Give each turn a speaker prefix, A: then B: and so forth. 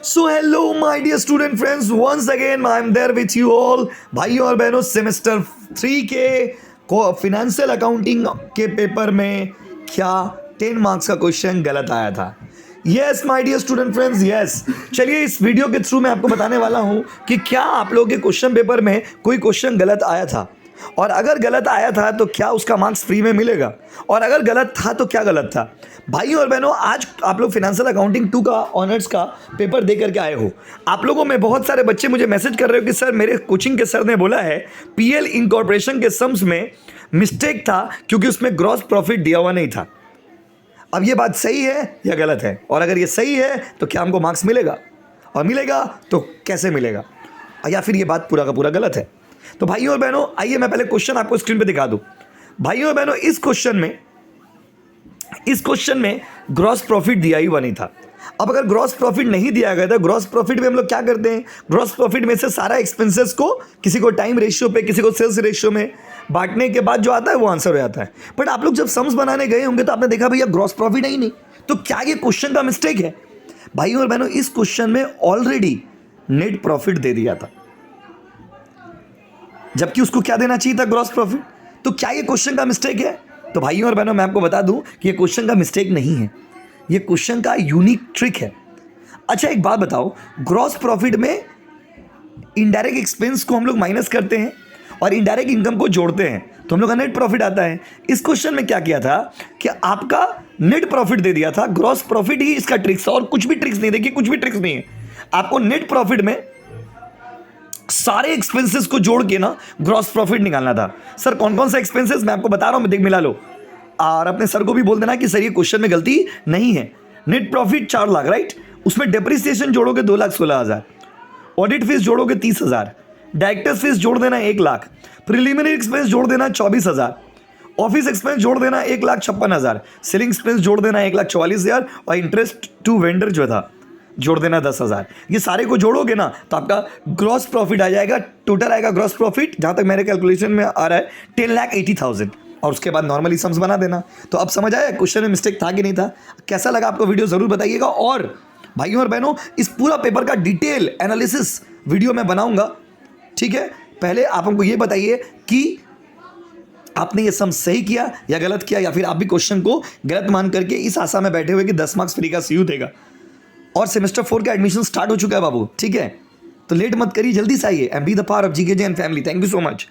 A: So hello my dear student friends, once again I am there with you all. भाइयों और बहनों, semester 3 के financial accounting के paper में क्या 10 मार्क्स का क्वेश्चन गलत आया था? Yes my dear student friends, yes. चलिए इस वीडियो के थ्रू मैं आपको बताने वाला हूं कि क्या आप लोगों के क्वेश्चन पेपर में कोई क्वेश्चन गलत आया था, और अगर गलत आया था तो क्या उसका मार्क्स फ्री में मिलेगा, और अगर गलत था तो क्या गलत था। भाइयों और बहनों, आज आप लोग फिनेंशियल अकाउंटिंग 2 का ऑनर्स का पेपर दे करके आए हो। आप लोगों में बहुत सारे बच्चे मुझे मैसेज कर रहे हो कि सर मेरे कोचिंग के सर ने बोला है पीएल इनकॉर्पोरेशन के सम्स में मिस्टेक था क्योंकि उसमें ग्रॉस प्रॉफिट दिया हुआ नहीं था। अब ये बात सही है या गलत है? और अगर ये सही है तो क्या हमको मार्क्स मिलेगा, और मिलेगा तो कैसे मिलेगा, या फिर ये बात पूरा का पूरा गलत है? तो भाइयों और बहनों, आइए मैं पहले क्वेश्चन आपको स्क्रीन पे दिखा दूं। भाइयों और बहनों, इस क्वेश्चन में ग्रॉस प्रॉफिट दिया ही हुआ नहीं था। अब अगर ग्रॉस प्रॉफिट नहीं दिया गया था, ग्रॉस प्रॉफिट में हम लोग क्या करते हैं, ग्रॉस प्रॉफिट में से सारा एक्सपेंसेस को किसी को टाइम रेशियो पे, किसी को सेल्स रेशियो में बांटने के बाद जो आता है वो आंसर हो जाता है। बट आप लोग जब सम्स बनाने गए होंगे तो आपने देखा भैया ग्रॉस प्रॉफिट है ही नहीं, तो क्या ये क्वेश्चन का मिस्टेक है? भाइयों और बहनों, इस क्वेश्चन में ऑलरेडी नेट प्रॉफिट दे दिया था, जबकि उसको क्या देना चाहिए था, ग्रॉस प्रॉफिट। तो क्या ये क्वेश्चन का मिस्टेक है? तो भाइयों और बहनों, मैं आपको बता दूं कि ये क्वेश्चन का मिस्टेक नहीं है, ये क्वेश्चन का यूनिक ट्रिक है। अच्छा एक बात बताओ, ग्रॉस प्रॉफिट में इनडायरेक्ट एक्सपेंस को हम लोग माइनस करते हैं और इनडायरेक्ट इनकम को जोड़ते हैं तो हम लोग का नेट प्रॉफिट आता है। इस क्वेश्चन में क्या किया था कि आपका नेट प्रॉफिट दे दिया था, ग्रॉस प्रॉफिट ही इसका ट्रिक्स, और कुछ भी ट्रिक्स नहीं। देखिए कुछ भी ट्रिक्स नहीं है, आपको नेट प्रॉफिट में सारे एक्सपेंसेस को जोड़ के ना ग्रॉस प्रॉफिट निकालना था। सर कौन कौन सा एक्सपेंसेस, मैं आपको बता रहा हूं, देख मिला लो, और अपने सर को भी बोल देना कि सर ये क्वेश्चन में गलती नहीं है। नेट प्रॉफिट 4 लाख, राइट, उसमें डेप्रिसिएशन जोड़ोगे 2,16,000, ऑडिट फीस जोड़ोगे 30,000, डायरेक्टर्स फीस जोड़ देना 1 लाख, प्रिलिमिनरी एक्सपेंस जोड़ देना 24,000, ऑफिस एक्सपेंस जोड़ देना 1,56,000, सेलिंग एक्सपेंस जोड़ देना 1,44,000, और इंटरेस्ट टू वेंडर जो था जोड़ देना 10,000। ये सारे को जोड़ोगे ना तो आपका ग्रॉस प्रॉफिट आ जाएगा, टोटल आएगा ग्रॉस प्रॉफिट, जहां तक मेरे कैलकुलेशन में आ रहा है 10,80,000, और उसके बाद नॉर्मली सम्स बना देना। तो अब समझ आया क्वेश्चन में मिस्टेक था कि नहीं था? कैसा लगा आपको वीडियो जरूर बताइएगा। और भाइयों और बहनों, इस पूरा पेपर का डिटेल एनालिसिस वीडियो मैं बनाऊंगा, ठीक है? पहले आप हमको ये बताइए कि आपने ये सम सही किया या गलत किया, या फिर आप भी क्वेश्चन को गलत मान करके इस आशा में बैठे हुए कि 10 मार्क्स फ्री का सीयू देगा। और सेमेस्टर 4 का एडमिशन स्टार्ट हो चुका है बाबू, ठीक है? तो लेट मत करिए, जल्दी से आइए and be the power of GK and family. Thank you so much.